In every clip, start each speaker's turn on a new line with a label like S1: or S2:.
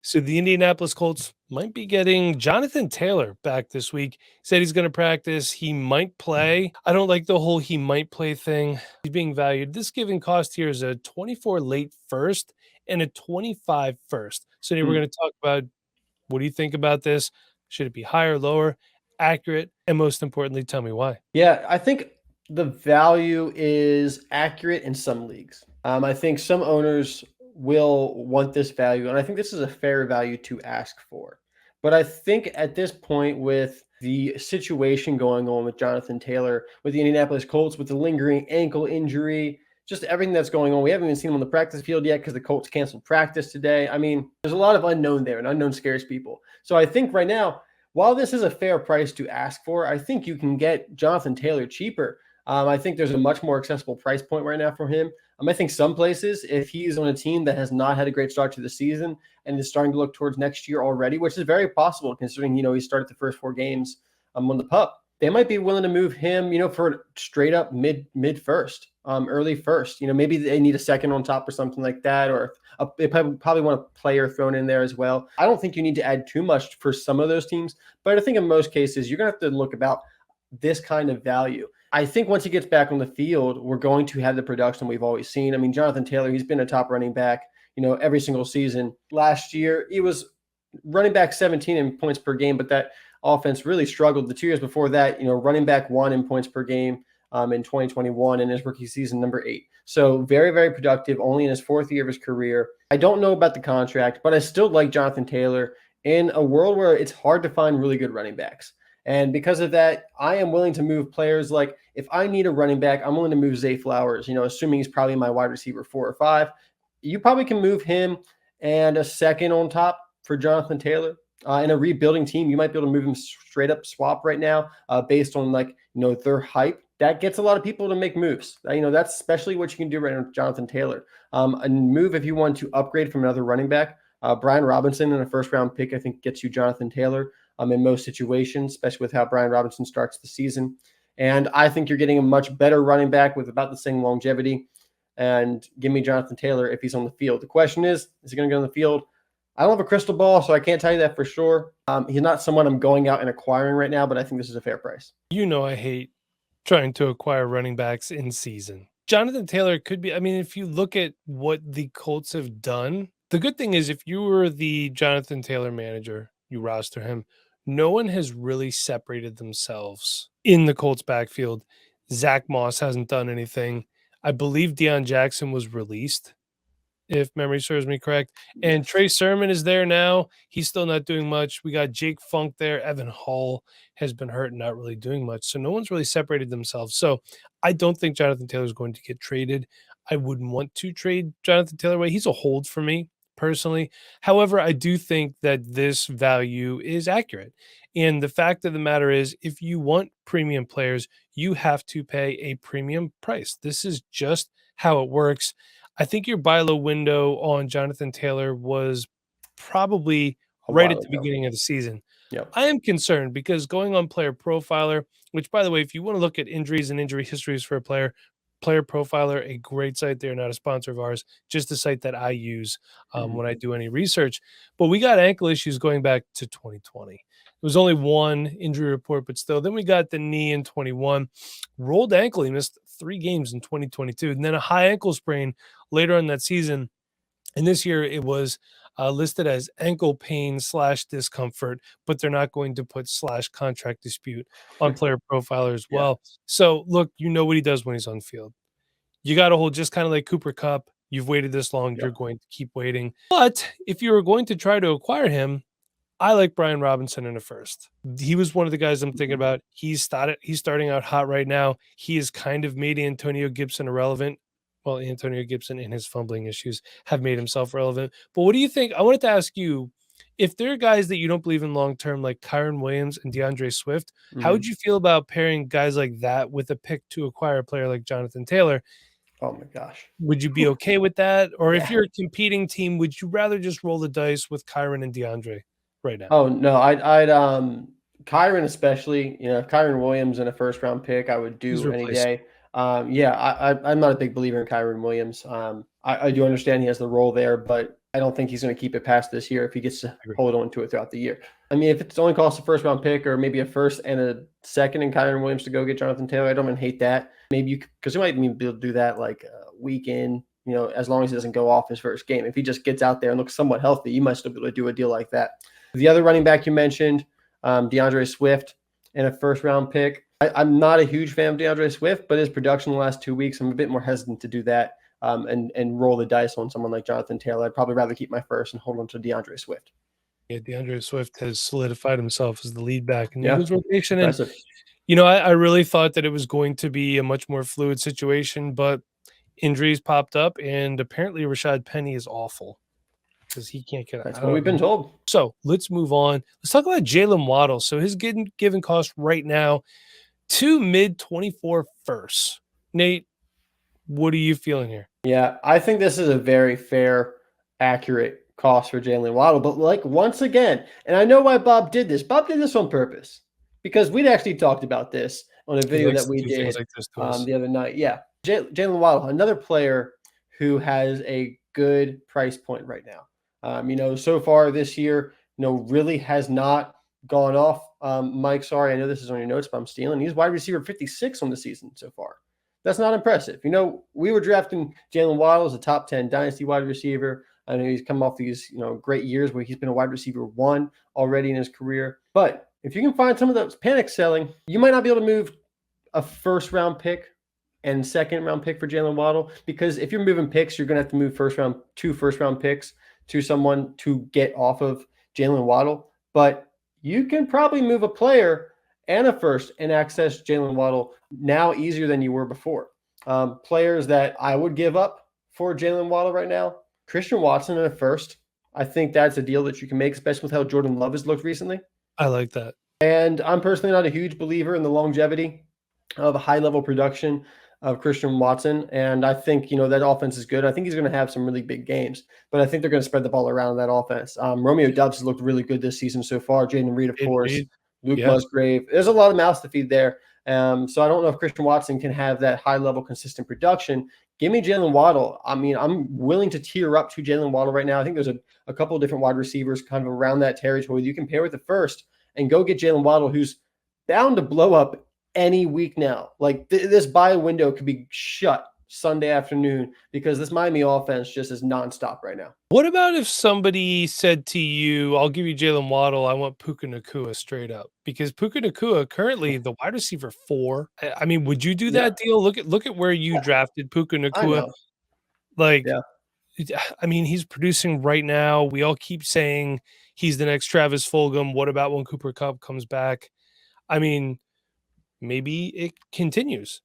S1: So the Indianapolis Colts might be getting Jonathan Taylor back this week. Said he's going to practice. He might play. I don't like the whole he might play thing. He's being valued. This given cost here is a 24 late first and a 25 first. So we're going to talk about, what do you think about this? Should it be higher, lower, accurate? And most importantly, tell me why.
S2: Yeah, I think the value is accurate in some leagues. I think some owners will want this value, and I think this is a fair value to ask for. But I think at this point, with the situation going on with Jonathan Taylor, with the Indianapolis Colts, with the lingering ankle injury, just everything that's going on, we haven't even seen him on the practice field yet because the Colts canceled practice today. I mean, there's a lot of unknown there, and unknown scares people. So I think right now, while this is a fair price to ask for, I think you can get Jonathan Taylor cheaper. I think there's a much more accessible price point right now for him. I think some places, if he's on a team that has not had a great start to the season and is starting to look towards next year already, which is very possible considering, he started the first 4 games on the pup, they might be willing to move him, for straight up mid first, early first. Maybe they need a second on top or something like that, or they probably want a player thrown in there as well. I don't think you need to add too much for some of those teams, but I think in most cases you're going to have to look about this kind of value. I think once he gets back on the field, we're going to have the production we've always seen. I mean, Jonathan Taylor, he's been a top running back, every single season. Last year, he was running back 17 in points per game, but that offense really struggled. The 2 years before that, running back 1 in points per game in 2021 and his rookie season, number 8. So very, very productive, only in his 4th year of his career. I don't know about the contract, but I still like Jonathan Taylor in a world where it's hard to find really good running backs. And because of that, I am willing to move players. Like if I need a running back, I'm willing to move Zay Flowers, assuming he's probably my wide receiver 4 or 5. You probably can move him and a second on top for Jonathan Taylor. In a rebuilding team, you might be able to move him straight up swap right now based on their hype. That gets a lot of people to make moves. That's especially what you can do right now with Jonathan Taylor. A move if you want to upgrade from another running back. Brian Robinson in a first-round pick, I think, gets you Jonathan Taylor in most situations, especially with how Brian Robinson starts the season. And I think you're getting a much better running back with about the same longevity. And give me Jonathan Taylor if he's on the field. The question is he going to go on the field? I don't have a crystal ball, so I can't tell you that for sure. He's not someone I'm going out and acquiring right now, but I think this is a fair price.
S1: I hate trying to acquire running backs in season. Jonathan Taylor could be, if you look at what the Colts have done, the good thing is if you were the Jonathan Taylor manager, you roster him, no one has really separated themselves in the Colts backfield. Zach Moss hasn't done anything. I believe Deion Jackson was released, if memory serves me correct. And Trey Sermon is there now. He's still not doing much. We got Jake Funk there. Evan Hall has been hurt and not really doing much. So no one's really separated themselves. So I don't think Jonathan Taylor is going to get traded. I wouldn't want to trade Jonathan Taylor away. He's a hold for me personally. However, I do think that this value is accurate. And the fact of the matter is, if you want premium players, you have to pay a premium price. This is just how it works. I think your buy low window on Jonathan Taylor was probably right at the beginning of the season.
S2: Yep.
S1: I am concerned because going on Player Profiler, which, by the way, if you want to look at injuries and injury histories for a player, Player Profiler, a great site. They're not a sponsor of ours, just a site that I use when I do any research. But we got ankle issues going back to 2020. It was only one injury report, but still. Then we got the knee in 21. Rolled ankle. He missed 3 games in 2022. And then a high ankle sprain later on that season. And this year it was listed as ankle pain / discomfort, but they're not going to put / contract dispute on Player Profiler as well. So look, what he does when he's on the field. You got to hold, just kind of like Cooper Kupp. You've waited this long. You're going to keep waiting. But if you were going to try to acquire him, I like Brian Robinson in a first. He was one of the guys I'm thinking about. He's starting out hot right now. He has kind of made Antonio Gibson irrelevant. Well, Antonio Gibson and his fumbling issues have made himself relevant. But what do you think? I wanted to ask you, if there are guys that you don't believe in long-term, like Kyron Williams and DeAndre Swift, how would you feel about pairing guys like that with a pick to acquire a player like Jonathan Taylor?
S2: Oh my gosh.
S1: Would you be okay with that? Or if you're a competing team, would you rather just roll the dice with Kyron and DeAndre right now?
S2: Oh no, I'd Kyron especially, Kyron Williams in a first round pick, I would do any day. I'm not a big believer in Kyron Williams. I do understand he has the role there, but I don't think he's going to keep it past this year if he gets to
S1: agree.
S2: hold on to it throughout the year. I mean, if it's only costs a first round pick or maybe a first and a second and Kyron Williams to go get Jonathan Taylor, I don't even hate that. Maybe because you might be able to do that like a week in, as long as he doesn't go off his first game. If he just gets out there and looks somewhat healthy, you might still be able to do a deal like that. The other running back you mentioned, DeAndre Swift, and a first round pick. I'm not a huge fan of DeAndre Swift, but his production the last 2 weeks, I'm a bit more hesitant to do that and roll the dice on someone like Jonathan Taylor. I'd probably rather keep my first and hold on to DeAndre Swift.
S1: Yeah, DeAndre Swift has solidified himself as the lead back in the
S2: Yeah,
S1: Eagles rotation.
S2: impressive.
S1: And, I really thought that it was going to be a much more fluid situation, but injuries popped up, and apparently Rashad Penny is awful because he can't get
S2: That's what we've been told.
S1: So let's move on. Let's talk about Jaylen Waddle. So his given cost right now, 2 mid-24 firsts. Nate, what are you feeling here?
S2: Yeah, I think this is a very fair, accurate cost for Jaylen Waddle. But like once again, and I know why Bob did this. Bob did this on purpose because we'd actually talked about this on a video that we did
S1: like
S2: the other night. Yeah, Jaylen Waddle, another player who has a good price point right now. So far this year, really has not gone off. Mike, sorry, I know this is on your notes, but I'm stealing. He's wide receiver 56 on the season so far. That's not impressive. We were drafting Jaylen Waddle as a top 10 dynasty wide receiver. I know he's come off these, great years where he's been a wide receiver 1 already in his career. But if you can find some of those panic selling, you might not be able to move a first round pick and second round pick for Jaylen Waddle, because if you're moving picks, you're going to have to move two first round picks to someone to get off of Jaylen Waddle. But you can probably move a player and a first and access Jaylen Waddle now easier than you were before. Players that I would give up for Jaylen Waddle right now, Christian Watson in a first. I think that's a deal that you can make, especially with how Jordan Love has looked recently.
S1: I like that.
S2: And I'm personally not a huge believer in the longevity of high-level production of Christian Watson. And I think, that offense is good. I think he's going to have some really big games, but I think they're going to spread the ball around that offense. Romeo Doubs has looked really good this season so far. Jaden Reed, of course. Luke Musgrave. There's a lot of mouths to feed there. So I don't know if Christian Watson can have that high-level consistent production. Give me Jaylen Waddle. I mean, I'm willing to tier up to Jaylen Waddle right now. I think there's a couple of different wide receivers kind of around that territory you can pair with the first and go get Jaylen Waddle, who's bound to blow up any week now. Like this buy window could be shut Sunday afternoon because this Miami offense just is nonstop right now.
S1: What about if somebody said to you, I'll give you Jaylen Waddle, I want Puka Nacua straight up? Because Puka Nacua currently the wide receiver 4. I mean, would you do that deal? Look at where you drafted Puka Nacua. I mean, he's producing right now. We all keep saying he's the next Travis Fulgham. What about when Cooper Kupp comes back? I mean, maybe it continues.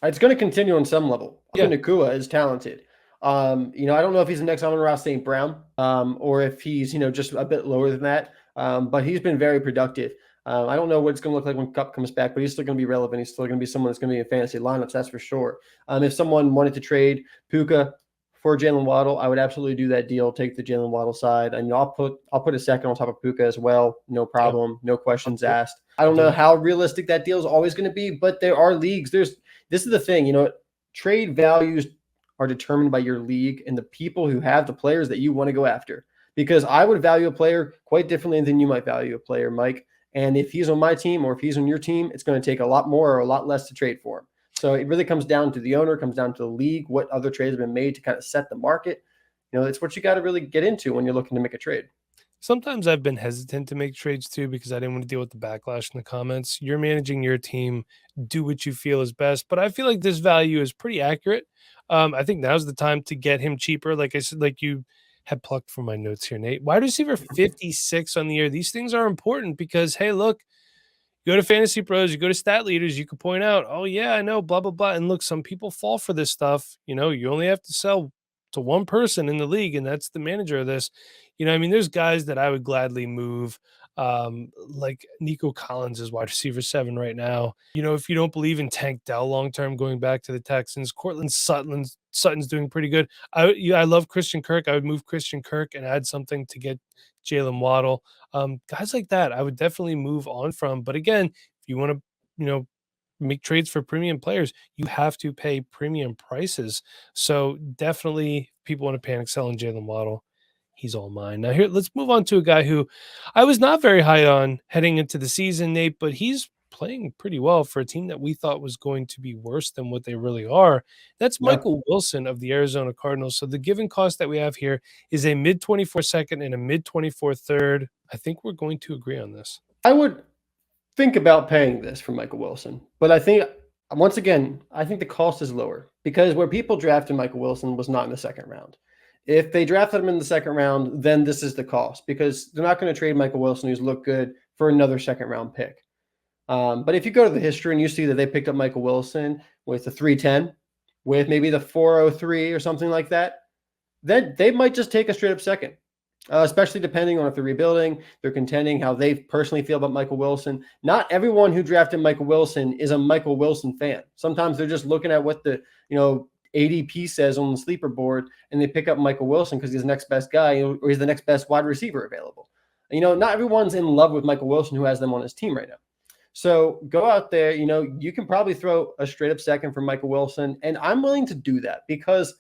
S2: It's going to continue on some level. Nacua is talented. I don't know if he's the next Amon-Ra St. Brown, or if he's, just a bit lower than that. But he's been very productive. I don't know what it's going to look like when Kupp comes back, but he's still going to be relevant. He's still going to be someone that's going to be in fantasy lineups, that's for sure. If someone wanted to trade Puka for Jaylen Waddle, I would absolutely do that deal. Take the Jaylen Waddle side, and I'll put a second on top of Puka as well. No problem, no questions asked. I don't know how realistic that deal is always going to be, but there are leagues. This is the thing, trade values are determined by your league and the people who have the players that you want to go after. Because I would value a player quite differently than you might value a player, Mike. And if he's on my team or if he's on your team, it's going to take a lot more or a lot less to trade for him. So it really comes down to the owner, comes down to the league, what other trades have been made to kind of set the market. It's what you got to really get into when you're looking to make a trade.
S1: Sometimes I've been hesitant to make trades too because I didn't want to deal with the backlash in the comments. You're managing your team, do what you feel is best. But I feel like this value is pretty accurate. I think now's the time to get him cheaper. Like I said, like you had plucked from my notes here, Nate. Wide receiver 56 on the year. These things are important because, hey, look, you go to Fantasy Pros, you go to Stat Leaders, you can point out, oh, yeah, I know, blah, blah, blah. And look, some people fall for this stuff. You only have to sell to one person in the league, and that's the manager of this. There's guys that I would gladly move, like Nico Collins is wide receiver 7 right now. If you don't believe in Tank Dell long-term going back to the Texans, Cortland Sutton's doing pretty good. I love Christian Kirk. I would move Christian Kirk and add something to get Jaylen Waddle. Guys like that, I would definitely move on from. But again, if you want to, make trades for premium players, you have to pay premium prices. So definitely people want to panic selling Jaylen Waddle. He's all mine. Now here, let's move on to a guy who I was not very high on heading into the season, Nate, but he's playing pretty well for a team that we thought was going to be worse than what they really are. That's
S2: Yeah.
S1: Michael Wilson of the Arizona Cardinals. So the given cost that we have here is a mid 24 second and a mid 24 third. I think we're going to agree on this.
S2: I would think about paying this for Michael Wilson, but I think once again, I think the cost is lower because where people drafted Michael Wilson was not in the second round. If they drafted him in the second round, then this is the cost because they're not going to trade Michael Wilson, who's looked good, for another second round pick. But if you go to the history and you see that they picked up Michael Wilson with the 310, with maybe the 403 or something like that, then they might just take a straight up second, especially depending on if they're rebuilding, they're contending, how they personally feel about Michael Wilson. Not everyone who drafted Michael Wilson is a Michael Wilson fan. Sometimes they're just looking at what the ADP says on the sleeper board, and they pick up Michael Wilson because he's the next best guy or he's the next best wide receiver available. Not everyone's in love with Michael Wilson who has them on his team right now. So go out there, you can probably throw a straight up second for Michael Wilson. And I'm willing to do that because,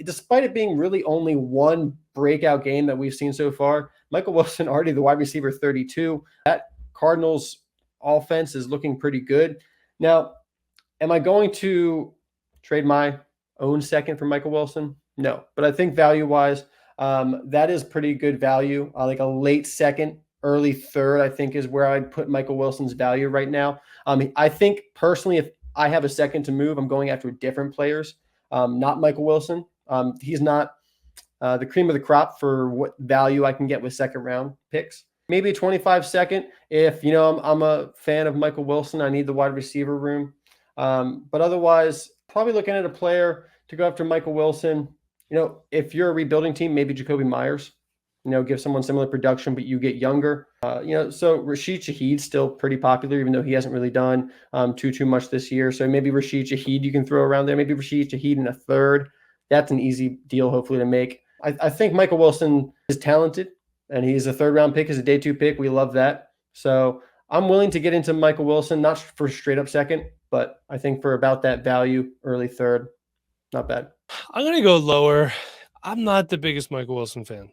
S2: despite it being really only one breakout game that we've seen so far, Michael Wilson already the wide receiver 32. That Cardinals offense is looking pretty good. Now, am I going to trade my own second for Michael Wilson? No, but I think value-wise, that is pretty good value. Like a late second, early third, I think is where I'd put Michael Wilson's value right now. I think personally, if I have a second to move, I'm going after different players, not Michael Wilson. He's not the cream of the crop for what value I can get with second round picks. Maybe a 25 second if, I'm a fan of Michael Wilson. I need the wide receiver room. But otherwise, probably looking at a player to go after Michael Wilson. If you're a rebuilding team, maybe Jacoby Myers, give someone similar production, but you get younger. So Rashid Shaheed's still pretty popular, even though he hasn't really done too much this year. So maybe Rashid Shaheed you can throw around there. Maybe Rashid Shaheed in a third. That's an easy deal, hopefully, to make. I think Michael Wilson is talented, and he's a third-round pick, he's a day 2 pick. We love that. So I'm willing to get into Michael Wilson, not for straight up second, but I think for about that value, early third, not bad.
S1: I'm going to go lower. I'm not the biggest Michael Wilson fan.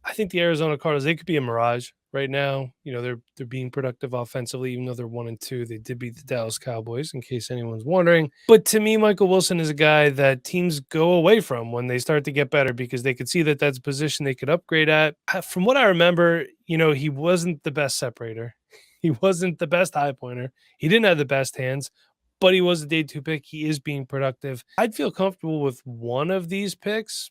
S1: I think the Arizona Cardinals, they could be a mirage right now. They're being productive offensively, even though they're 1-2. They did beat the Dallas Cowboys, in case anyone's wondering. But to me, Michael Wilson is a guy that teams go away from when they start to get better because they could see that that's a position they could upgrade at. From what I remember, he wasn't the best separator. He wasn't the best high pointer. He didn't have the best hands, but he was a day 2 pick. He is being productive. I'd feel comfortable with one of these picks,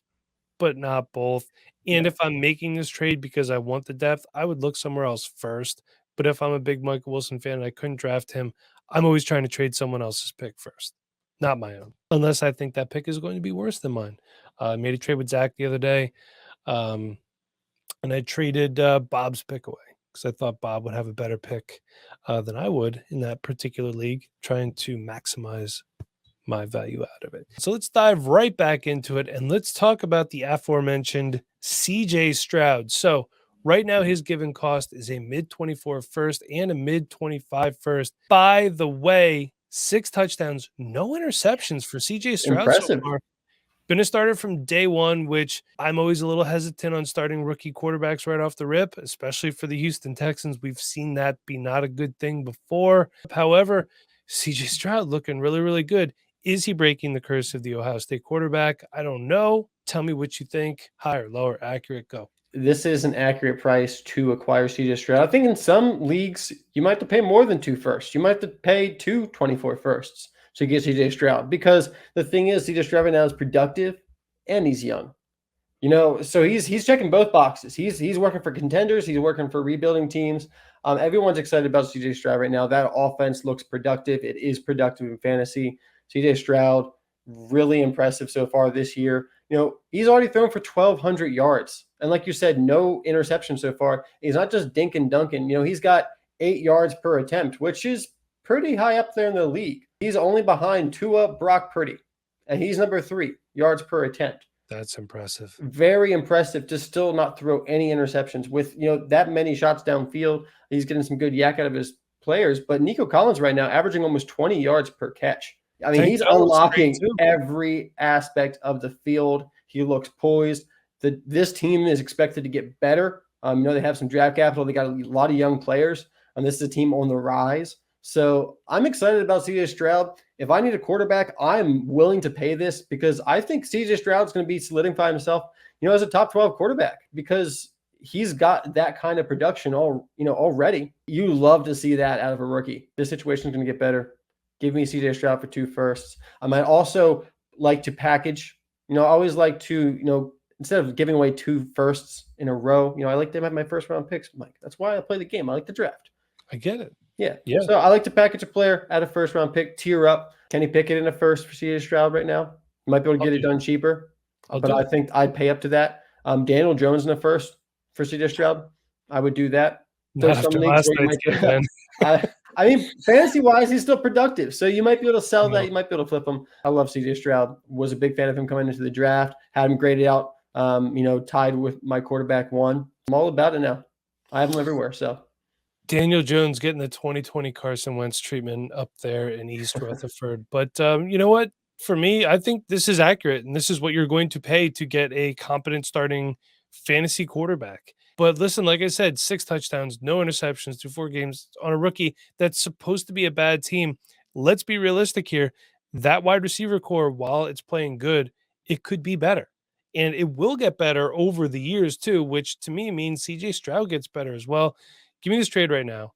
S1: but not both. And if I'm making this trade because I want the depth, I would look somewhere else first. But if I'm a big Michael Wilson fan and I couldn't draft him, I'm always trying to trade someone else's pick first, not my own, unless I think that pick is going to be worse than mine. I made a trade with Zach the other day, and I traded Bob's pick away because I thought Bob would have a better pick than I would in that particular league, trying to maximize my value out of it. So let's dive right back into it and let's talk about the aforementioned CJ Stroud. So right now his given cost is a mid 24 first and a mid 25 first. By the way, 6 touchdowns, no interceptions for CJ Stroud.
S2: Impressive.
S1: So far. Been a starter from day 1, which I'm always a little hesitant on starting rookie quarterbacks right off the rip, especially for the Houston Texans. We've seen that be not a good thing before. However, CJ Stroud looking really, really good. Is he breaking the curse of the Ohio State quarterback? I don't know. Tell me what you think. Higher, lower, accurate, go.
S2: This is an accurate price to acquire CJ Stroud. I think in some leagues, you might have to pay more than 2 firsts. You might have to pay 2 24 firsts to get CJ Stroud because the thing is, CJ Stroud right now is productive and he's young. So he's checking both boxes. He's working for contenders. He's working for rebuilding teams. Everyone's excited about CJ Stroud right now. That offense looks productive. It is productive in fantasy. CJ Stroud, really impressive so far this year. He's already thrown for 1,200 yards. And like you said, no interception so far. He's not just dinking dunking. He's got 8 yards per attempt, which is pretty high up there in the league. He's only behind Tua, Brock Purdy, and he's number 3 yards per attempt.
S1: That's impressive.
S2: Very impressive to still not throw any interceptions with, that many shots downfield. He's getting some good yak out of his players. But Nico Collins right now averaging almost 20 yards per catch. I mean, he's unlocking every aspect of the field. He looks poised. This team is expected to get better. They have some draft capital. They got a lot of young players, and this is a team on the rise. So I'm excited about CJ Stroud. If I need a quarterback, I'm willing to pay this because I think CJ Stroud's going to be solidifying himself, as a top 12 quarterback because he's got that kind of production already. You love to see that out of a rookie. This situation is going to get better. Give me CJ Stroud for 2 firsts. I might also like to package. I always like to, instead of giving away 2 firsts in a row, I like to have my first round picks, Mike. That's why I play the game. I like the draft.
S1: I get it.
S2: Yeah. So I like to package a player at a first round pick, tier up. Kenny Pickett in a first for CJ Stroud right now. You might be able to get it done cheaper, but I think I'd pay up to that. Daniel Jones in a first for CJ Stroud. I would do that.
S1: Not after last night's game,
S2: man. I mean, fantasy-wise, he's still productive. So you might be able to sell that. You might be able to flip him. I love CJ Stroud. Was a big fan of him coming into the draft. Had him graded out, tied with my quarterback 1. I'm all about it now. I have him everywhere, so.
S1: Daniel Jones getting the 2020 Carson Wentz treatment up there in East Rutherford. But you know what? For me, I think this is accurate, and this is what you're going to pay to get a competent starting fantasy quarterback. But listen, like I said, 6 touchdowns, no interceptions through 4 games on a rookie that's supposed to be a bad team. Let's be realistic here. That wide receiver core, while it's playing good, it could be better. And it will get better over the years too, which to me means CJ Stroud gets better as well. Give me this trade right now.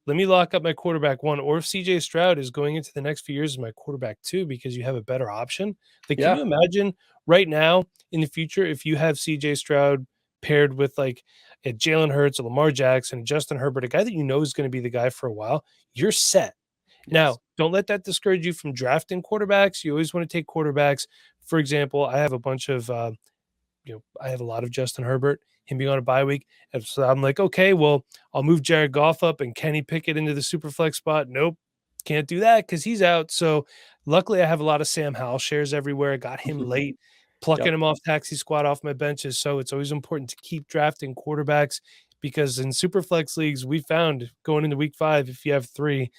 S1: Let me lock up my quarterback 1, or if CJ Stroud is going into the next few years as my quarterback 2 because you have a better option. Like, can you imagine right now in the future if you have CJ Stroud paired with like a Jalen Hurts, a Lamar Jackson, a Justin Herbert, a guy that you know is going to be the guy for a while, you're set. Yes. Now, don't let that discourage you from drafting quarterbacks. You always want to take quarterbacks. For example, I have a bunch of I have a lot of Justin Herbert, him being on a bye week. And so I'm like, okay, well, I'll move Jared Goff up and Kenny Pickett into the super flex spot. Nope, can't do that because he's out. So luckily I have a lot of Sam Howell shares everywhere. I got him late, plucking him off taxi squad off my benches. So it's always important to keep drafting quarterbacks because in super flex leagues, we found going into week 5, if you have 3,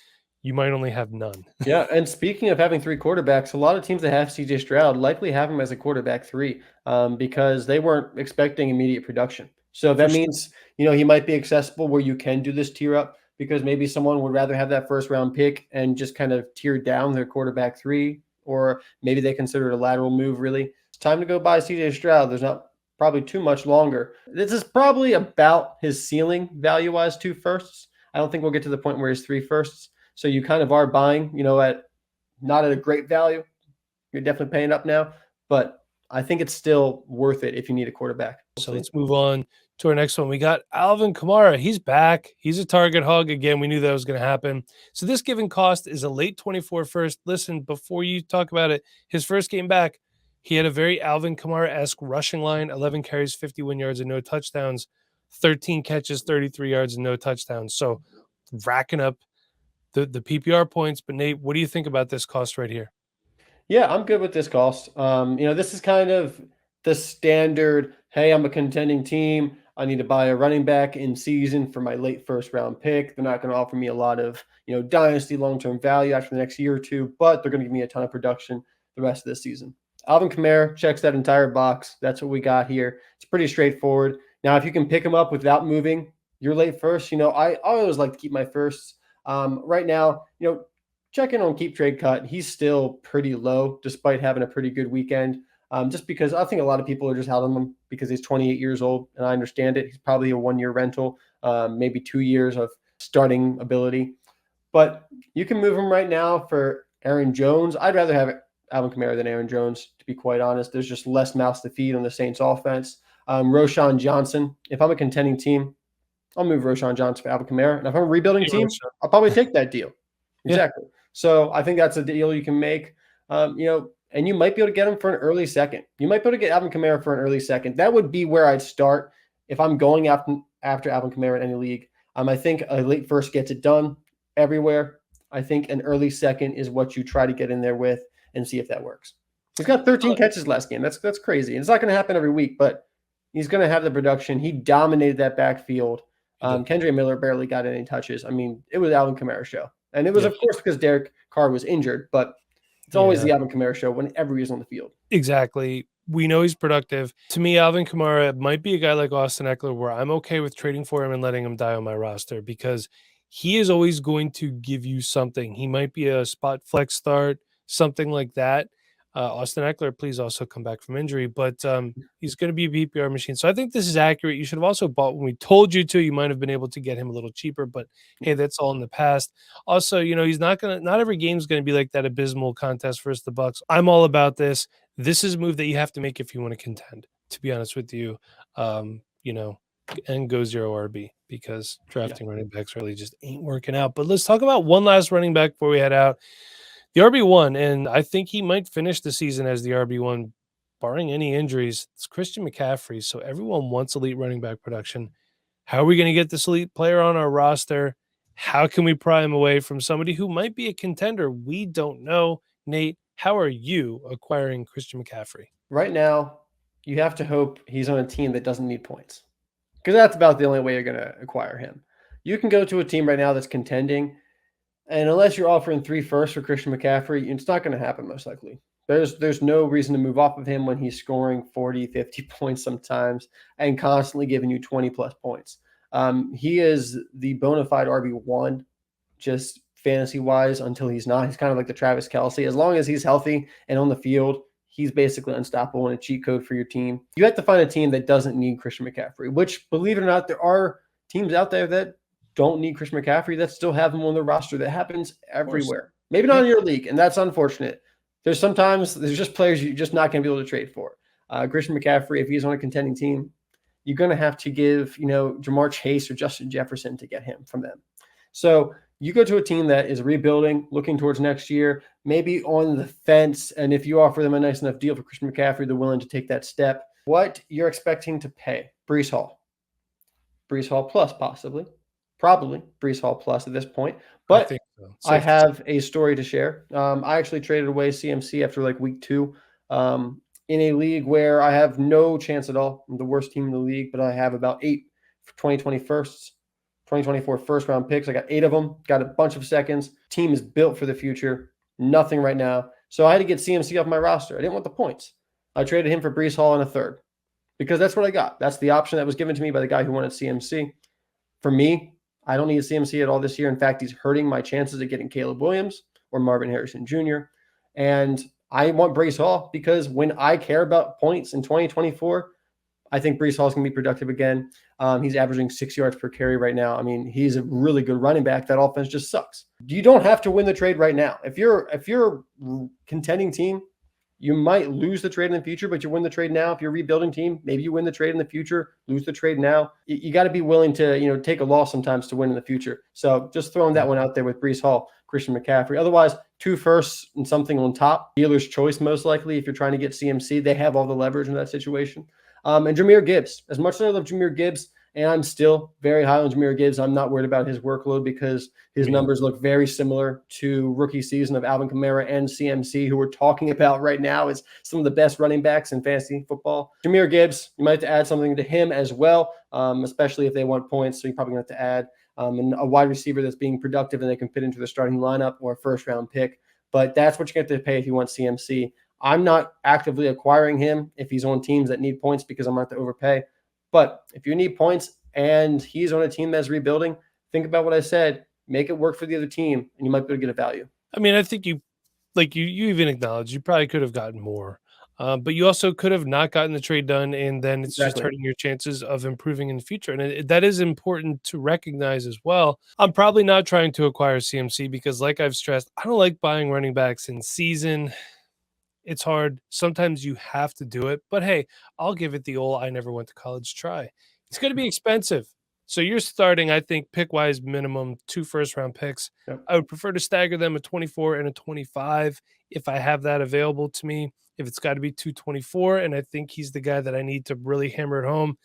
S1: you might only have none.
S2: Yeah, and speaking of having 3 quarterbacks, a lot of teams that have CJ Stroud likely have him as a quarterback 3 because they weren't expecting immediate production. So that means, he might be accessible where you can do this tier up because maybe someone would rather have that first round pick and just kind of tier down their quarterback 3, or maybe they consider it a lateral move, really. It's time to go buy CJ Stroud. There's not probably too much longer. This is probably about his ceiling value-wise 2 firsts. I don't think we'll get to the point where he's 3 firsts. So you kind of are buying, at not at a great value. You're definitely paying up now, but I think it's still worth it if you need a quarterback.
S1: So let's move on to our next one. We got Alvin Kamara. He's back. He's a target hog. Again, we knew that was going to happen. So this given cost is a late 24 first. Listen, before you talk about it, his first game back, he had a very Alvin Kamara-esque rushing line, 11 carries, 51 yards and no touchdowns, 13 catches, 33 yards and no touchdowns. So racking up the PPR points. But Nate, what do you think about this cost right here?
S2: Yeah, I'm good with this cost. This is kind of the standard, hey, I'm a contending team. I need to buy a running back in season for my late first round pick. They're not going to offer me a lot of, dynasty long-term value after the next year or 2, but they're going to give me a ton of production the rest of this season. Alvin Kamara checks that entire box. That's what we got here. It's pretty straightforward. Now, if you can pick him up without moving your late first, I always like to keep my firsts. Right now, checking on Keep Trade Cut, he's still pretty low despite having a pretty good weekend. Just because I think a lot of people are just out on him because he's 28 years old, and I understand it. He's probably a 1-year rental, maybe 2 years of starting ability. But you can move him right now for Aaron Jones. I'd rather have Alvin Kamara than Aaron Jones, to be quite honest. There's just less mouths to feed on the Saints offense. Roschon Johnson, if I'm a contending team, I'll move Roschon Johnson for Alvin Kamara. And if I'm a rebuilding team, I'll probably take that deal. Exactly. Yeah. So I think that's a deal you can make, and you might be able to get him for an early second. You might be able to get Alvin Kamara for an early second. That would be where I'd start if I'm going after Alvin Kamara in any league. I think a late first gets it done everywhere. I think an early second is what you try to get in there with and see if that works. He's got 13 catches last game. That's crazy. And it's not going to happen every week, but he's going to have the production. He dominated that backfield. Kendre Miller barely got any touches. I mean, it was Alvin Kamara's show. And it was, of course, because Derek Carr was injured, but it's always the Alvin Kamara show whenever he's on the field.
S1: Exactly. We know he's productive. To me, Alvin Kamara might be a guy like Austin Eckler where I'm okay with trading for him and letting him die on my roster because he is always going to give you something. He might be a spot flex start, something like that. Austin Eckler, please also come back from injury, but he's going to be a PPR machine. So I think this is accurate. You should have also bought when we told you to. You might have been able to get him a little cheaper, but hey, that's all in the past. Also, he's not every game's going to be like that abysmal contest versus the Bucks. I'm all about this. This is a move that you have to make if you want to contend, to be honest with you. And go 0 RB because drafting running backs really just ain't working out. But let's talk about one last running back before we head out. The RB1, and I think he might finish the season as the RB1, barring any injuries. It's Christian McCaffrey. So everyone wants elite running back production. How are we going to get this elite player on our roster? How can we pry him away from somebody who might be a contender? We don't know. Nate, how are you acquiring Christian McCaffrey?
S2: Right now, you have to hope he's on a team that doesn't need points, because that's about the only way you're going to acquire him. You can go to a team right now that's contending, and unless you're offering 3 firsts for Christian McCaffrey, it's not going to happen most likely. There's no reason to move off of him when he's scoring 40, 50 points sometimes and constantly giving you 20-plus points. He is the bona fide RB1, just fantasy-wise, until he's not. He's kind of like the Travis Kelce. As long as he's healthy and on the field, he's basically unstoppable and a cheat code for your team. You have to find a team that doesn't need Christian McCaffrey, which, believe it or not, there are teams out there that don't need Christian McCaffrey that still have him on their roster. That happens everywhere. Maybe not in your league, and that's unfortunate. There's just players you're just not going to be able to trade for. Christian McCaffrey, if he's on a contending team, you're going to have to give, Jamar Chase or Justin Jefferson to get him from them. So you go to a team that is rebuilding, looking towards next year, maybe on the fence, and if you offer them a nice enough deal for Christian McCaffrey, they're willing to take that step. What you're expecting to pay? Breece Hall plus, possibly. Probably Breece Hall plus at this point. But I have a story to share. I actually traded away CMC after like week 2 in a league where I have no chance at all. I'm the worst team in the league, but I have about 8 for 2024 first round picks. I got 8 of them, got a bunch of seconds. Team is built for the future. Nothing right now. So I had to get CMC off my roster. I didn't want the points. I traded him for Breece Hall in a third because that's what I got. That's the option that was given to me by the guy who wanted CMC. For me, I don't need CMC at all this year. In fact, he's hurting my chances of getting Caleb Williams or Marvin Harrison Jr. And I want Breece Hall because when I care about points in 2024, I think Breece Hall is going to be productive again. He's averaging 6 yards per carry right now. I mean, he's a really good running back. That offense just sucks. You don't have to win the trade right now. If you're a contending team, you might lose the trade in the future, but you win the trade now. If you're a rebuilding team, maybe you win the trade in the future, lose the trade now. You got to be willing to, take a loss sometimes to win in the future. So just throwing that one out there with Breece Hall, Christian McCaffrey. Otherwise, 2 firsts and something on top. Dealer's choice, most likely, if you're trying to get CMC. They have all the leverage in that situation. And Jahmyr Gibbs. As much as I love Jahmyr Gibbs, and I'm still very high on Jahmyr Gibbs, I'm not worried about his workload because his numbers look very similar to rookie season of Alvin Kamara and CMC, who we're talking about right now as some of the best running backs in fantasy football. Jahmyr Gibbs, you might have to add something to him as well, especially if they want points. So you're probably going to have to add and a wide receiver that's being productive and they can fit into the starting lineup or a first-round pick. But that's what you're going to have to pay if you want CMC. I'm not actively acquiring him if he's on teams that need points because I'm going to have to overpay. But if you need points and he's on a team that's rebuilding, think about what I said. Make it work for the other team, and you might be able to get a value.
S1: I mean, I think you even acknowledged you probably could have gotten more. But you also could have not gotten the trade done, and then it's just hurting your chances of improving in the future. And that is important to recognize as well. I'm probably not trying to acquire CMC because, like I've stressed, I don't like buying running backs in season. It's hard. Sometimes you have to do it. But hey, I'll give it the old I never went to college try. It's going to be expensive. So you're starting, I think, pick-wise minimum 2 first-round picks. Yep. I would prefer to stagger them a 24 and a 25 if I have that available to me. If it's got to be 224, and I think he's the guy that I need to really hammer it home,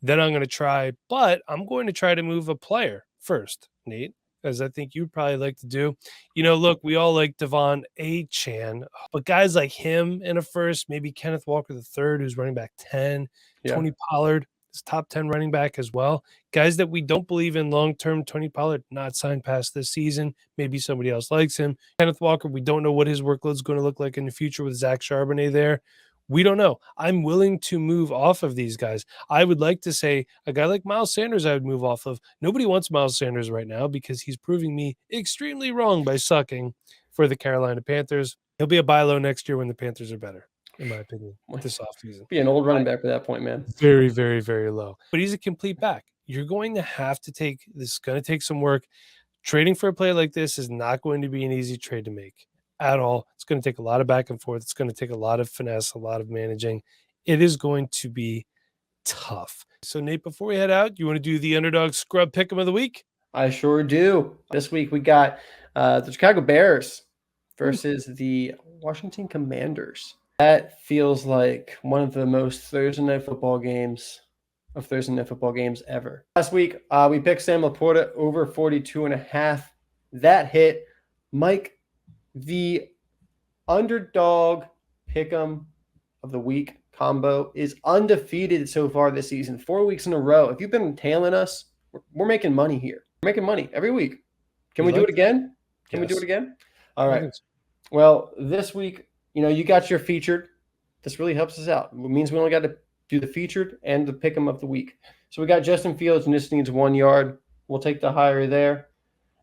S1: then I'm going to try. But I'm going to try to move a player first, Nate, as I think you'd probably like to do. Look, we all like Devon Achane, but guys like him in a first, maybe Kenneth Walker III, who's running back 10, Tony Pollard, is top 10 running back as well. Guys that we don't believe in long-term. Tony Pollard not signed past this season. Maybe somebody else likes him. Kenneth Walker, we don't know what his workload is going to look like in the future with Zach Charbonnet there. We don't know. I'm willing to move off of these guys. I would like to say a guy like Miles Sanders, I would move off of. Nobody wants Miles Sanders right now because he's proving me extremely wrong by sucking for the Carolina Panthers. He'll be a buy low next year when the Panthers are better, in my opinion, this offseason.
S2: Be an old running back for that point, man.
S1: Very, very, very low. But he's a complete back. You're going to have to take this is going to take some work. Trading for a player like this is not going to be an easy trade to make at all. It's going to take a lot of back and forth. It's going to take a lot of finesse, a lot of managing. It is going to be tough. So, Nate, before we head out, you want to do the Underdog Scrub Pick'em of the week?
S2: I sure do. This week we got the Chicago Bears versus the Washington Commanders. That feels like one of the most Thursday night football games ever. Last week, we picked Sam Laporta over 42.5. That hit. Mike, the Underdog Pick'em of the week combo is undefeated so far this season. 4 weeks in a row. If you've been tailing us, we're making money here. We're making money every week. Can we do it again? Can we do it again? All right. Well, this week, you got your featured. This really helps us out. It means we only got to do the featured and the pick'em of the week. So we got Justin Fields, and this needs 1 yard. We'll take the higher there.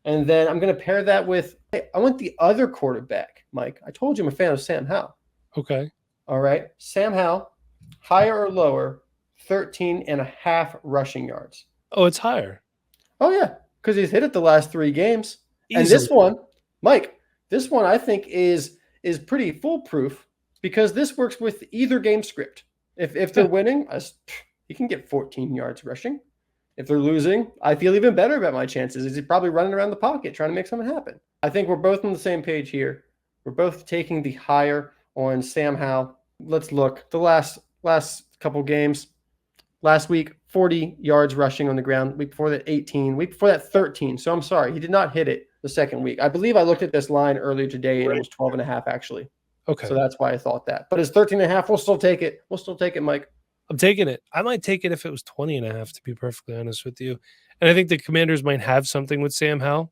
S2: And then I'm going to pair that with, I want the other quarterback, Mike. I told you I'm a fan of Sam Howell.
S1: Okay.
S2: All right. Sam Howell, higher or lower, 13.5 rushing yards.
S1: Oh, it's higher.
S2: Oh, yeah, because he's hit it the last 3 games.
S1: Easily.
S2: And this one, Mike, this one I think is pretty foolproof because this works with either game script. If they're winning, he can get 14 yards rushing. If they're losing, I feel even better about my chances. He's probably running around the pocket trying to make something happen. I think we're both on the same page here. We're both taking the higher on Sam Howell. Let's look. The last couple games. Last week, 40 yards rushing on the ground. Week before that, 18. Week before that, 13. So I'm sorry. He did not hit it the second week. I believe I looked at this line earlier today, and it was 12.5 actually.
S1: Okay.
S2: So that's why I thought that. But it's 13.5. We'll still take it. We'll still take it, Mike.
S1: I'm taking it. I might take it if it was 20.5, to be perfectly honest with you. And I think the Commanders might have something with Sam Howell.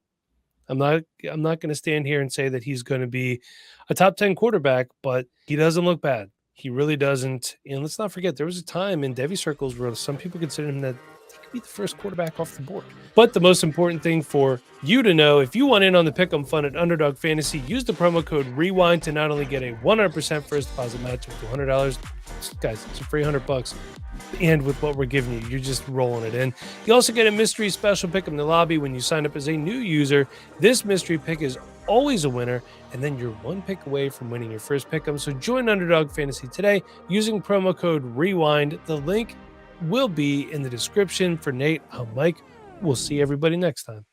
S1: I'm not going to stand here and say that he's going to be a top 10 quarterback, but he doesn't look bad. He really doesn't. And let's not forget, there was a time in Devy circles where some people considered him that he could be the first quarterback off the board. But the most important thing for you to know, if you want in on the Pick'em fun at Underdog Fantasy, use the promo code REWIND to not only get a 100% first deposit match up to $100. Guys, it's a free $100. And with what we're giving you, you're just rolling it in. You also get a mystery special pick in the lobby when you sign up as a new user. This mystery pick is always a winner, and then you're one pick away from winning your first pick'em. So join Underdog Fantasy today using promo code REWIND. The link will be in the description. For Nate, I'm Mike. We'll see everybody next time.